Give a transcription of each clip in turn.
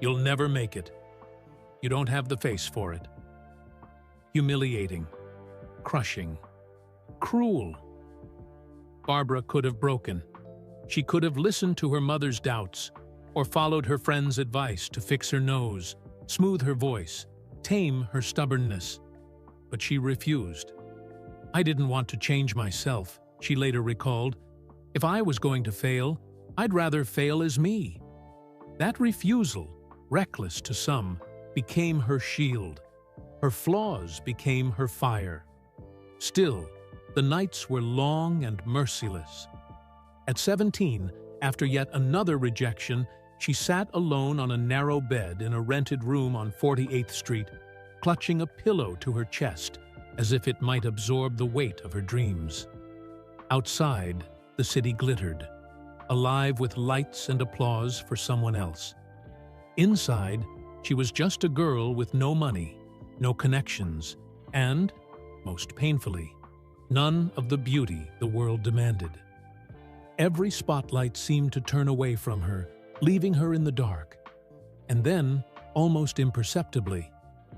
You'll never make it. You don't have the face for it. Humiliating, crushing, cruel. Barbra could have broken. She could have listened to her mother's doubts, or followed her friend's advice to fix her nose, smooth her voice, tame her stubbornness. But she refused. I didn't want to change myself, she later recalled. If I was going to fail, I'd rather fail as me. That refusal, reckless to some, became her shield. Her flaws became her fire. Still, the nights were long and merciless. At 17, after yet another rejection, she sat alone on a narrow bed in a rented room on 48th Street, clutching a pillow to her chest, as if it might absorb the weight of her dreams. Outside, the city glittered, alive with lights and applause for someone else. Inside, she was just a girl with no money, no connections, and, most painfully, none of the beauty the world demanded. Every spotlight seemed to turn away from her, leaving her in the dark. And then, almost imperceptibly,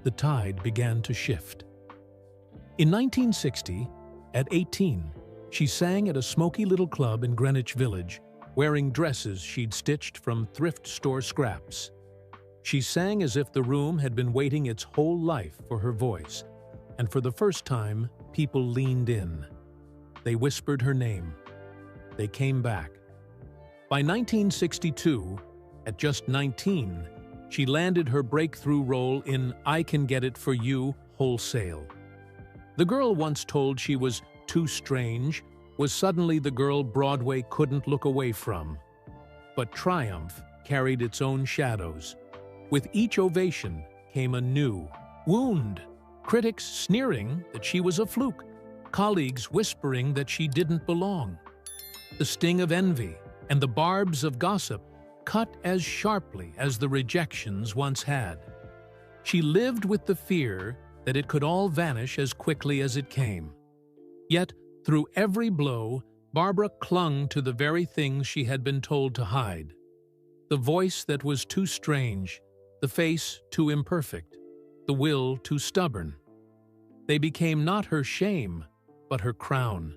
the tide began to shift. In 1960, at 18, she sang at a smoky little club in Greenwich Village, wearing dresses she'd stitched from thrift store scraps. She sang as if the room had been waiting its whole life for her voice, and for the first time, people leaned in. They whispered her name. They came back. By 1962, at just 19, she landed her breakthrough role in I Can Get It For You Wholesale. The girl once told she was too strange was suddenly the girl Broadway couldn't look away from. But triumph carried its own shadows. With each ovation came a new wound. Critics sneering that she was a fluke, colleagues whispering that she didn't belong. The sting of envy and the barbs of gossip cut as sharply as the rejections once had. She lived with the fear that it could all vanish as quickly as it came. Yet, through every blow, Barbra clung to the very things she had been told to hide. The voice that was too strange, the face too imperfect, the will too stubborn. They became not her shame, but her crown.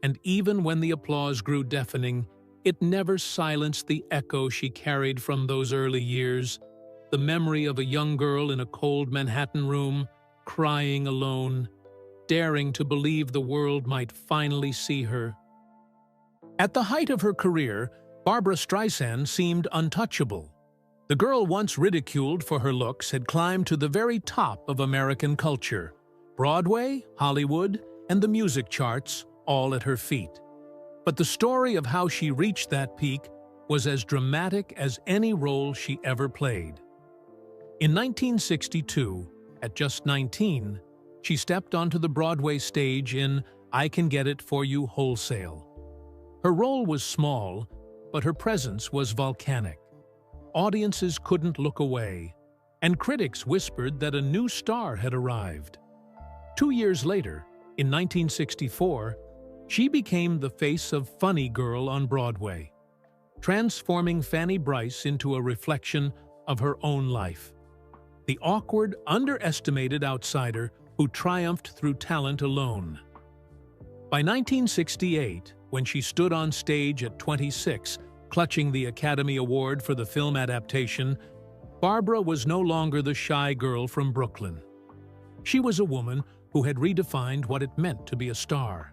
And even when the applause grew deafening, it never silenced the echo she carried from those early years, the memory of a young girl in a cold Manhattan room, crying alone, daring to believe the world might finally see her. At the height of her career, Barbra Streisand seemed untouchable. The girl once ridiculed for her looks had climbed to the very top of American culture. Broadway, Hollywood, and the music charts, all at her feet. But the story of how she reached that peak was as dramatic as any role she ever played. In 1962, at just 19, she stepped onto the Broadway stage in I Can Get It For You Wholesale. Her role was small, but her presence was volcanic. Audiences couldn't look away, and critics whispered that a new star had arrived. 2 years later, in 1964, she became the face of Funny Girl on Broadway, transforming Fanny Brice into a reflection of her own life. The awkward, underestimated outsider who triumphed through talent alone. By 1968, when she stood on stage at 26, clutching the Academy Award for the film adaptation, Barbra was no longer the shy girl from Brooklyn. She was a woman who had redefined what it meant to be a star.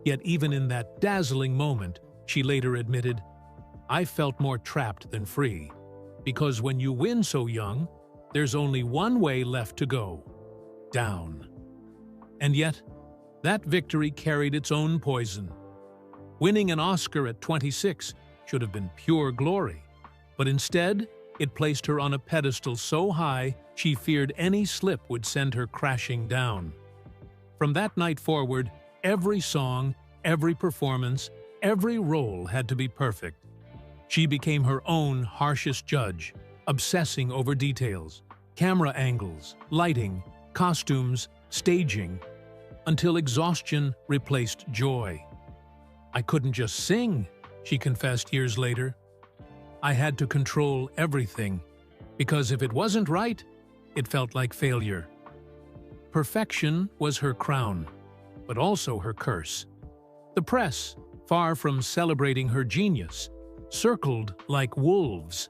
Yet even in that dazzling moment, she later admitted, I felt more trapped than free, because when you win so young, there's only one way left to go: down. And yet, that victory carried its own poison. Winning an Oscar at 26 should have been pure glory, but instead, it placed her on a pedestal so high she feared any slip would send her crashing down. From that night forward, every song, every performance, every role had to be perfect. She became her own harshest judge, obsessing over details, camera angles, lighting, costumes, staging, until exhaustion replaced joy. I couldn't just sing, she confessed years later. I had to control everything, because if it wasn't right, it felt like failure. Perfection was her crown, but also her curse. The press, far from celebrating her genius, circled like wolves.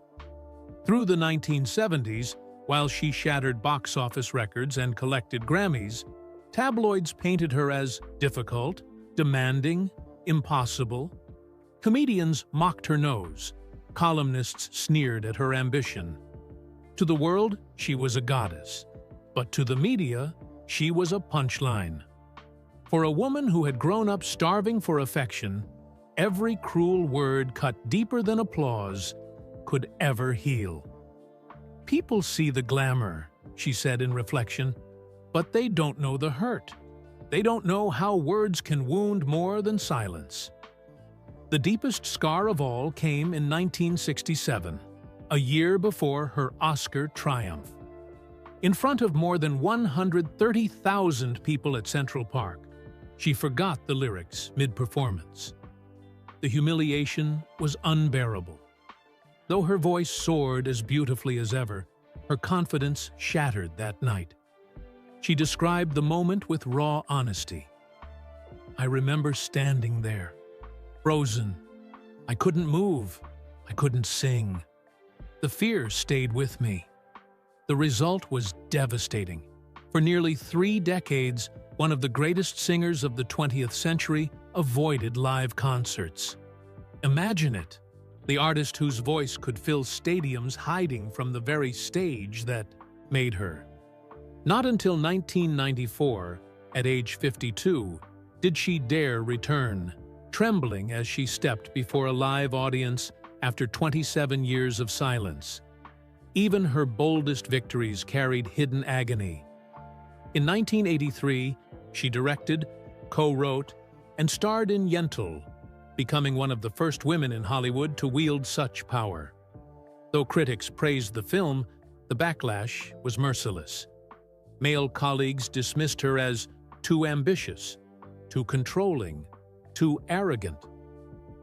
Through the 1970s, while she shattered box office records and collected Grammys, tabloids painted her as difficult, demanding, impossible. Comedians mocked her nose. Columnists sneered at her ambition. To the world, she was a goddess. But to the media, she was a punchline. For a woman who had grown up starving for affection, every cruel word cut deeper than applause could ever heal. "People see the glamour," she said in reflection, "but they don't know the hurt. They don't know how words can wound more than silence." The deepest scar of all came in 1967, a year before her Oscar triumph. In front of more than 130,000 people at Central Park, she forgot the lyrics mid-performance. The humiliation was unbearable. Though her voice soared as beautifully as ever, her confidence shattered that night. She described the moment with raw honesty. "I remember standing there, frozen. I couldn't move. I couldn't sing. The fear stayed with me." The result was devastating. For nearly 3 decades, one of the greatest singers of the 20th century avoided live concerts. Imagine it, the artist whose voice could fill stadiums hiding from the very stage that made her. Not until 1994, at age 52, did she dare return, trembling as she stepped before a live audience after 27 years of silence. Even her boldest victories carried hidden agony. In 1983, she directed, co-wrote, and starred in Yentl, becoming one of the first women in Hollywood to wield such power. Though critics praised the film, the backlash was merciless. Male colleagues dismissed her as too ambitious, too controlling, too arrogant.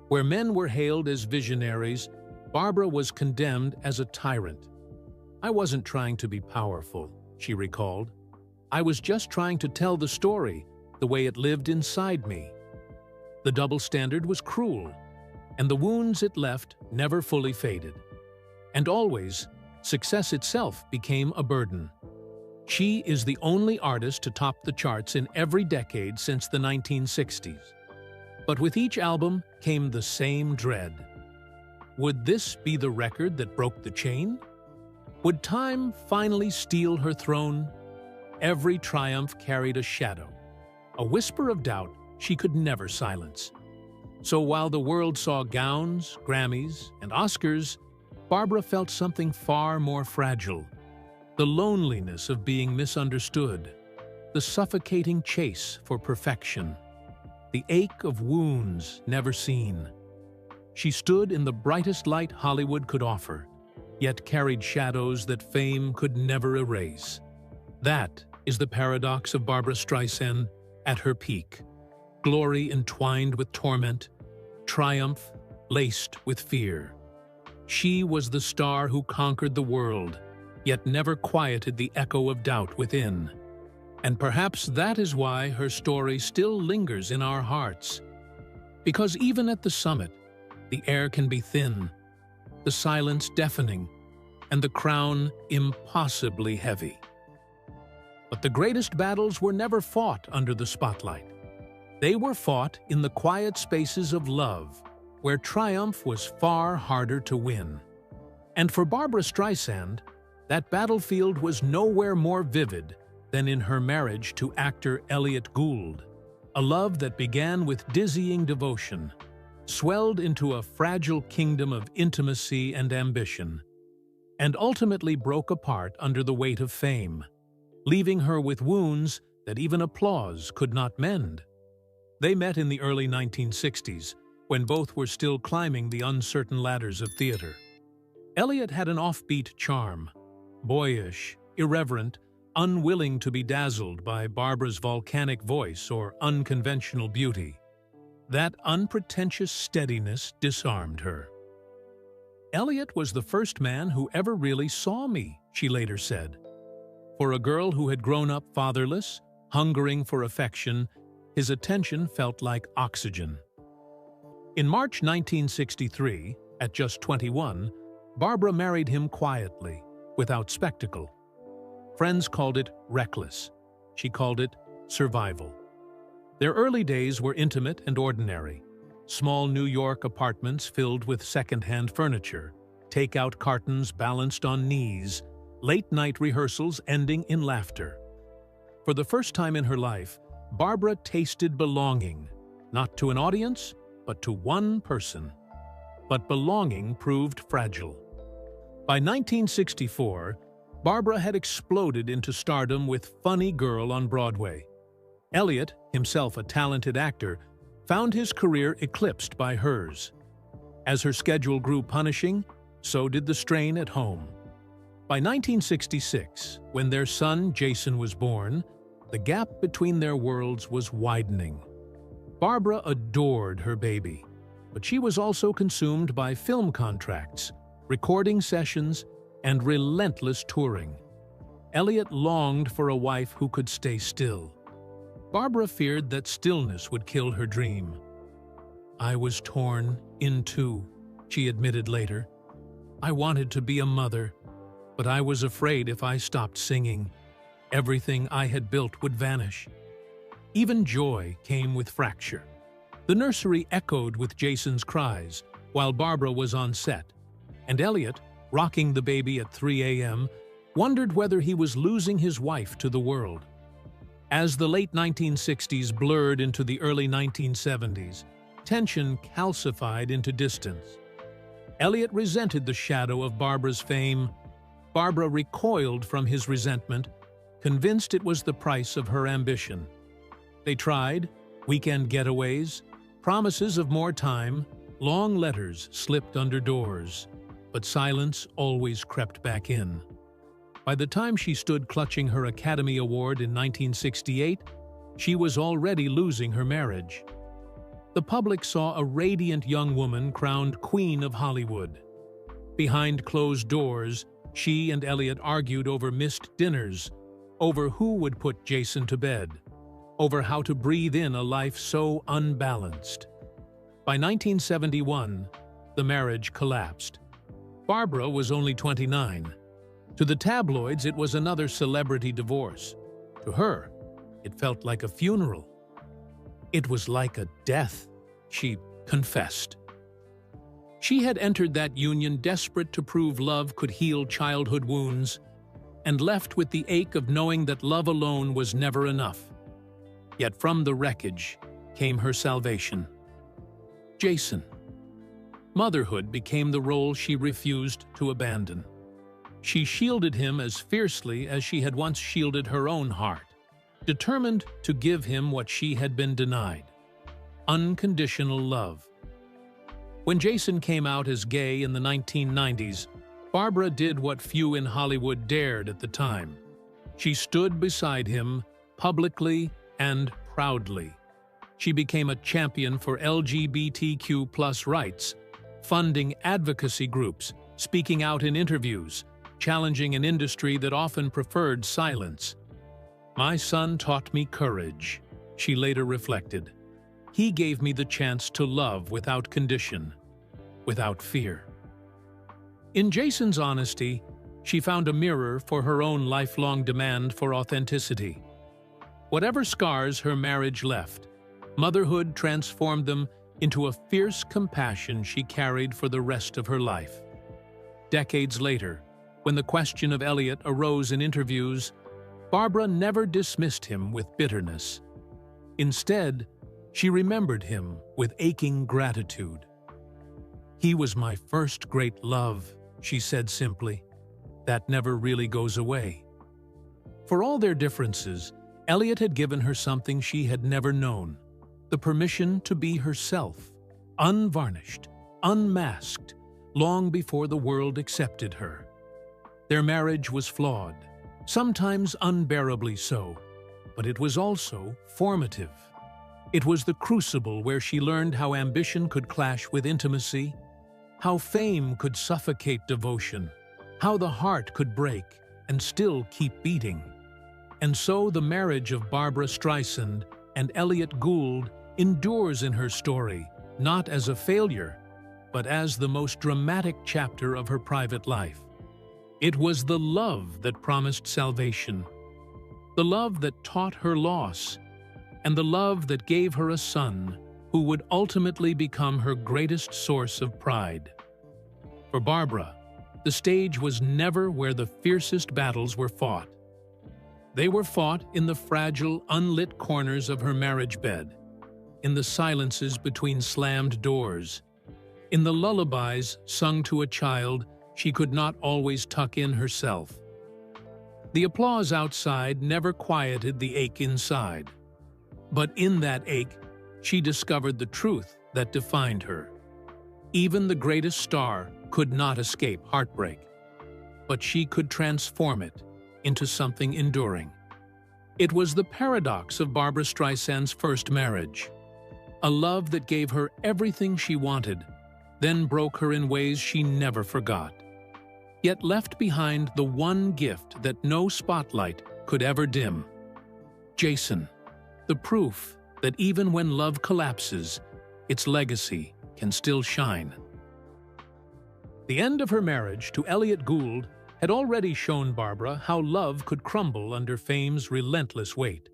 Where men were hailed as visionaries, Barbra was condemned as a tyrant. "I wasn't trying to be powerful," she recalled. "I was just trying to tell the story the way it lived inside me." The double standard was cruel, and the wounds it left never fully faded. And always, success itself became a burden. She is the only artist to top the charts in every decade since the 1960s. But with each album came the same dread. Would this be the record that broke the chain? Would time finally steal her throne? Every triumph carried a shadow, a whisper of doubt she could never silence. So while the world saw gowns, Grammys, and Oscars, Barbra felt something far more fragile. The loneliness of being misunderstood, the suffocating chase for perfection, the ache of wounds never seen. She stood in the brightest light Hollywood could offer, yet carried shadows that fame could never erase. That is the paradox of Barbra Streisand at her peak. Glory entwined with torment, triumph laced with fear. She was the star who conquered the world, yet never quieted the echo of doubt within. And perhaps that is why her story still lingers in our hearts. Because even at the summit, the air can be thin, the silence deafening, and the crown impossibly heavy. But the greatest battles were never fought under the spotlight. They were fought in the quiet spaces of love, where triumph was far harder to win. And for Barbra Streisand, that battlefield was nowhere more vivid than in her marriage to actor Elliot Gould, a love that began with dizzying devotion, swelled into a fragile kingdom of intimacy and ambition, and ultimately broke apart under the weight of fame, leaving her with wounds that even applause could not mend. They met in the early 1960s, when both were still climbing the uncertain ladders of theater. Elliot had an offbeat charm, boyish, irreverent, unwilling to be dazzled by Barbra's volcanic voice or unconventional beauty. That unpretentious steadiness disarmed her. "Elliot was the first man who ever really saw me," she later said. For a girl who had grown up fatherless, hungering for affection, his attention felt like oxygen. In March 1963, at just 21, Barbra married him quietly, without spectacle. Friends called it reckless. She called it survival. Their early days were intimate and ordinary. Small New York apartments filled with second-hand furniture, take-out cartons balanced on knees, late-night rehearsals ending in laughter. For the first time in her life, Barbra tasted belonging, not to an audience, but to one person. But belonging proved fragile. By 1964, Barbra had exploded into stardom with Funny Girl on Broadway. Elliot, himself a talented actor, found his career eclipsed by hers. As her schedule grew punishing, so did the strain at home. By 1966, when their son Jason was born, the gap between their worlds was widening. Barbra adored her baby, but she was also consumed by film contracts, recording sessions, and relentless touring. Elliot longed for a wife who could stay still. Barbra feared that stillness would kill her dream. "I was torn in two," she admitted later. "I wanted to be a mother, but I was afraid if I stopped singing, everything I had built would vanish." Even joy came with fracture. The nursery echoed with Jason's cries while Barbra was on set, and Elliot, rocking the baby at 3 a.m., wondered whether he was losing his wife to the world. As the late 1960s blurred into the early 1970s, tension calcified into distance. Elliot resented the shadow of Barbra's fame. Barbra recoiled from his resentment, convinced it was the price of her ambition. They tried weekend getaways, promises of more time, long letters slipped under doors, but silence always crept back in. By the time she stood clutching her Academy Award in 1968, she was already losing her marriage. The public saw a radiant young woman crowned Queen of Hollywood. Behind closed doors, she and Elliot argued over missed dinners, over who would put Jason to bed, over how to breathe in a life so unbalanced. By 1971, the marriage collapsed. Barbra was only 29. To the tabloids, it was another celebrity divorce. To her, it felt like a funeral. "It was like a death," she confessed. She had entered that union desperate to prove love could heal childhood wounds, and left with the ache of knowing that love alone was never enough. Yet from the wreckage came her salvation. Jason. Motherhood became the role she refused to abandon. She shielded him as fiercely as she had once shielded her own heart, determined to give him what she had been denied: unconditional love. When Jason came out as gay in the 1990s, Barbra did what few in Hollywood dared at the time. She stood beside him, publicly and proudly. She became a champion for LGBTQ+ rights, funding advocacy groups, speaking out in interviews, challenging an industry that often preferred silence. "My son taught me courage," she later reflected. "He gave me the chance to love without condition, without fear." In Jason's honesty, she found a mirror for her own lifelong demand for authenticity. Whatever scars her marriage left, motherhood transformed them into a fierce compassion she carried for the rest of her life. Decades later, when the question of Elliot arose in interviews, Barbra never dismissed him with bitterness. Instead, she remembered him with aching gratitude. "He was my first great love," she said simply. "That never really goes away." For all their differences, Elliot had given her something she had never known: the permission to be herself, unvarnished, unmasked, long before the world accepted her. Their marriage was flawed, sometimes unbearably so, but it was also formative. It was the crucible where she learned how ambition could clash with intimacy, how fame could suffocate devotion, how the heart could break and still keep beating. And so the marriage of Barbra Streisand and Elliot Gould endures in her story, not as a failure, but as the most dramatic chapter of her private life. It was the love that promised salvation, the love that taught her loss, and the love that gave her a son who would ultimately become her greatest source of pride. For Barbra, the stage was never where the fiercest battles were fought. They were fought in the fragile, unlit corners of her marriage bed, in the silences between slammed doors, in the lullabies sung to a child she could not always tuck in herself. The applause outside never quieted the ache inside. But in that ache, she discovered the truth that defined her. Even the greatest star could not escape heartbreak, but she could transform it into something enduring. It was the paradox of Barbra Streisand's first marriage. A love that gave her everything she wanted, then broke her in ways she never forgot, yet left behind the one gift that no spotlight could ever dim. Jason, the proof that even when love collapses, its legacy can still shine. The end of her marriage to Elliot Gould had already shown Barbra how love could crumble under fame's relentless weight.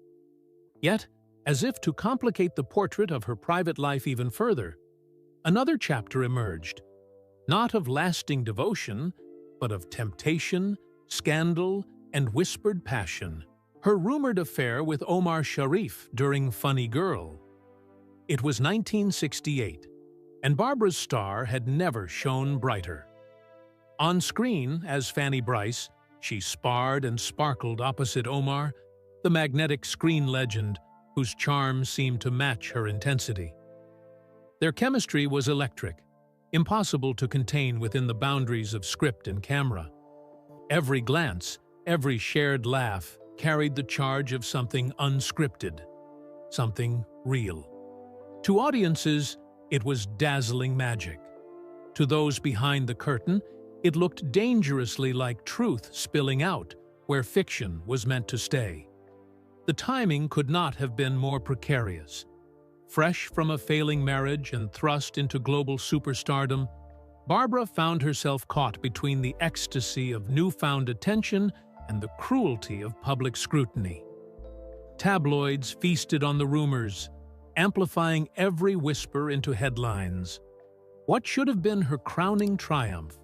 Yet, as if to complicate the portrait of her private life even further, another chapter emerged, not of lasting devotion, but of temptation, scandal, and whispered passion. Her rumored affair with Omar Sharif during Funny Girl. It was 1968, and Barbra's star had never shone brighter. On screen, as Fanny Brice, she sparred and sparkled opposite Omar, the magnetic screen legend whose charm seemed to match her intensity. Their chemistry was electric, impossible to contain within the boundaries of script and camera. Every glance, every shared laugh carried the charge of something unscripted, something real. To audiences, it was dazzling magic. To those behind the curtain, it looked dangerously like truth spilling out where fiction was meant to stay. The timing could not have been more precarious. Fresh from a failing marriage and thrust into global superstardom, Barbra found herself caught between the ecstasy of newfound attention and the cruelty of public scrutiny. Tabloids feasted on the rumors, amplifying every whisper into headlines. What should have been her crowning triumph,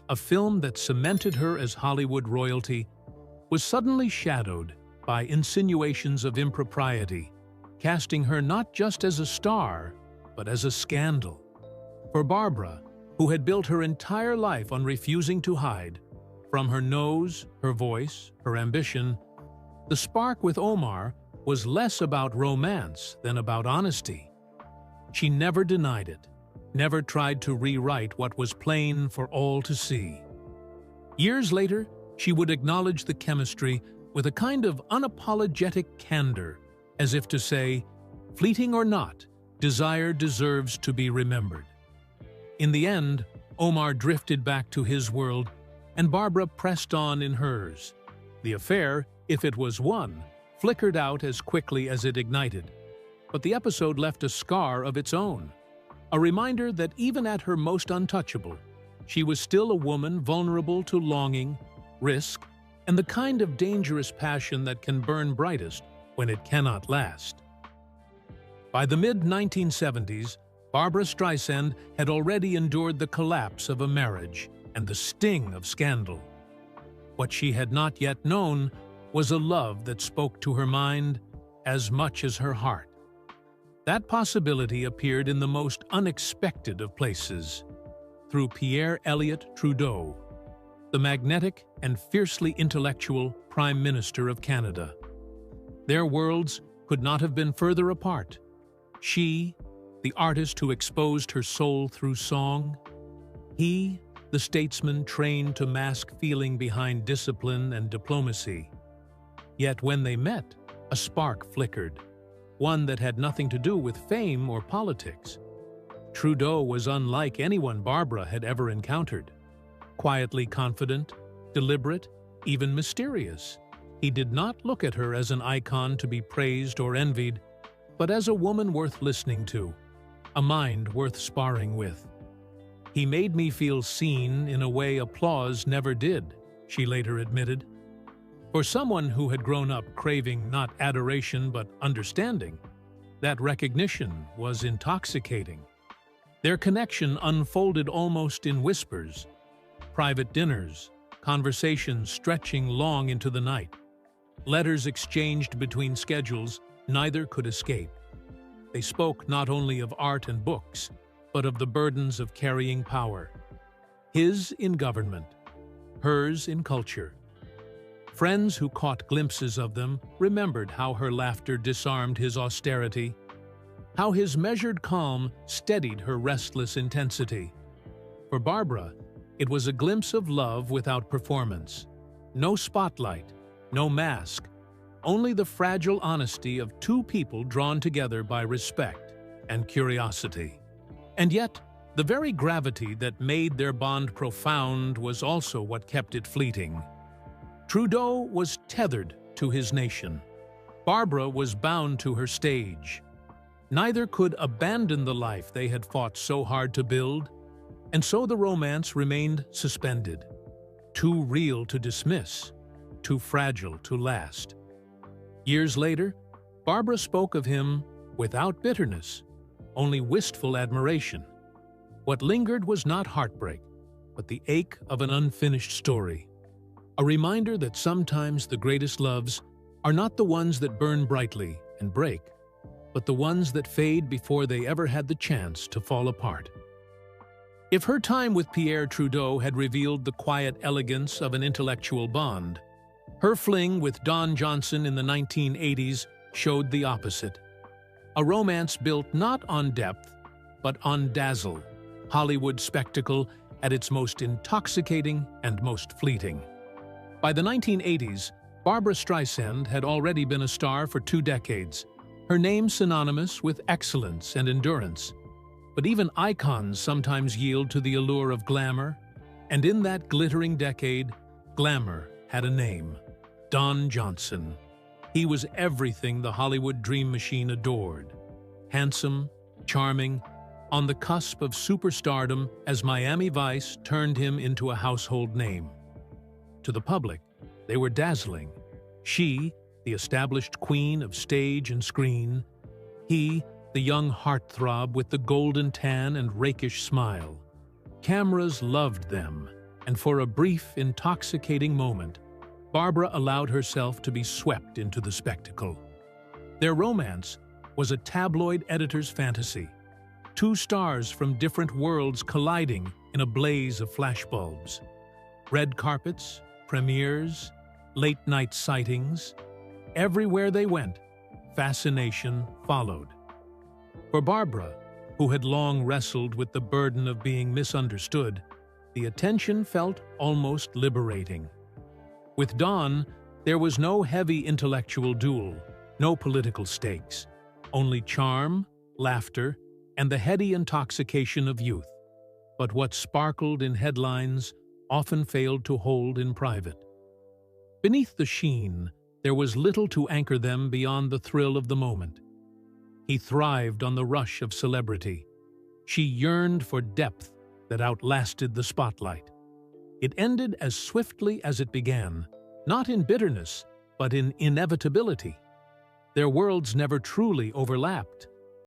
a film that cemented her as Hollywood royalty, was suddenly shadowed by insinuations of impropriety, casting her not just as a star, but as a scandal. For Barbra, who had built her entire life on refusing to hide, from her nose, her voice, her ambition, the spark with Omar was less about romance than about honesty. She never denied it, never tried to rewrite what was plain for all to see. Years later, she would acknowledge the chemistry with a kind of unapologetic candor, as if to say, fleeting or not, desire deserves to be remembered. In the end, Omar drifted back to his world, and Barbra pressed on in hers. The affair, if it was one, flickered out as quickly as it ignited. But the episode left a scar of its own, a reminder that even at her most untouchable, she was still a woman vulnerable to longing, risk, and the kind of dangerous passion that can burn brightest when it cannot last. By the mid-1970s, Barbra Streisand had already endured the collapse of a marriage and the sting of scandal. What she had not yet known was a love that spoke to her mind as much as her heart. That possibility appeared in the most unexpected of places, through Pierre Elliott Trudeau, the magnetic and fiercely intellectual Prime Minister of Canada. Their worlds could not have been further apart. She, the artist who exposed her soul through song; he, the statesman trained to mask feeling behind discipline and diplomacy. Yet when they met, a spark flickered, one that had nothing to do with fame or politics. Trudeau was unlike anyone Barbra had ever encountered. Quietly confident, deliberate, even mysterious, he did not look at her as an icon to be praised or envied, but as a woman worth listening to, a mind worth sparring with. "He made me feel seen in a way applause never did," she later admitted. For someone who had grown up craving not adoration but understanding, that recognition was intoxicating. Their connection unfolded almost in whispers, private dinners, conversations stretching long into the night, letters exchanged between schedules neither could escape. They spoke not only of art and books, but of the burdens of carrying power. His in government, hers in culture. Friends who caught glimpses of them remembered how her laughter disarmed his austerity, how his measured calm steadied her restless intensity. For Barbra, it was a glimpse of love without performance. No spotlight, no mask, only the fragile honesty of two people drawn together by respect and curiosity. And yet, the very gravity that made their bond profound was also what kept it fleeting. Trudeau was tethered to his nation. Barbra was bound to her stage. Neither could abandon the life they had fought so hard to build, and so the romance remained suspended. Too real to dismiss, too fragile to last. Years later, Barbra spoke of him without bitterness, only wistful admiration. What lingered was not heartbreak, but the ache of an unfinished story. A reminder that sometimes the greatest loves are not the ones that burn brightly and break, but the ones that fade before they ever had the chance to fall apart. If her time with Pierre Trudeau had revealed the quiet elegance of an intellectual bond, her fling with Don Johnson in the 1980s showed the opposite. A romance built not on depth, but on dazzle, Hollywood spectacle at its most intoxicating and most fleeting. By the 1980s, Barbra Streisand had already been a star for 2 decades, her name synonymous with excellence and endurance. But even icons sometimes yield to the allure of glamour, and in that glittering decade, glamour had a name: Don Johnson. He was everything the Hollywood dream machine adored. Handsome, charming, on the cusp of superstardom as Miami Vice turned him into a household name. To the public, they were dazzling. She, the established queen of stage and screen. He, the young heartthrob with the golden tan and rakish smile. Cameras loved them, and for a brief, intoxicating moment, Barbra allowed herself to be swept into the spectacle. Their romance was a tabloid editor's fantasy, 2 stars from different worlds colliding in a blaze of flashbulbs. Red carpets, premieres, late-night sightings. Everywhere they went, fascination followed. For Barbra, who had long wrestled with the burden of being misunderstood, the attention felt almost liberating. With Don, there was no heavy intellectual duel, no political stakes, only charm, laughter, and the heady intoxication of youth. But what sparkled in headlines often failed to hold in private. Beneath the sheen, there was little to anchor them beyond the thrill of the moment. He thrived on the rush of celebrity. She yearned for depth that outlasted the spotlight. It ended as swiftly as it began, not in bitterness, but in inevitability. Their worlds never truly overlapped,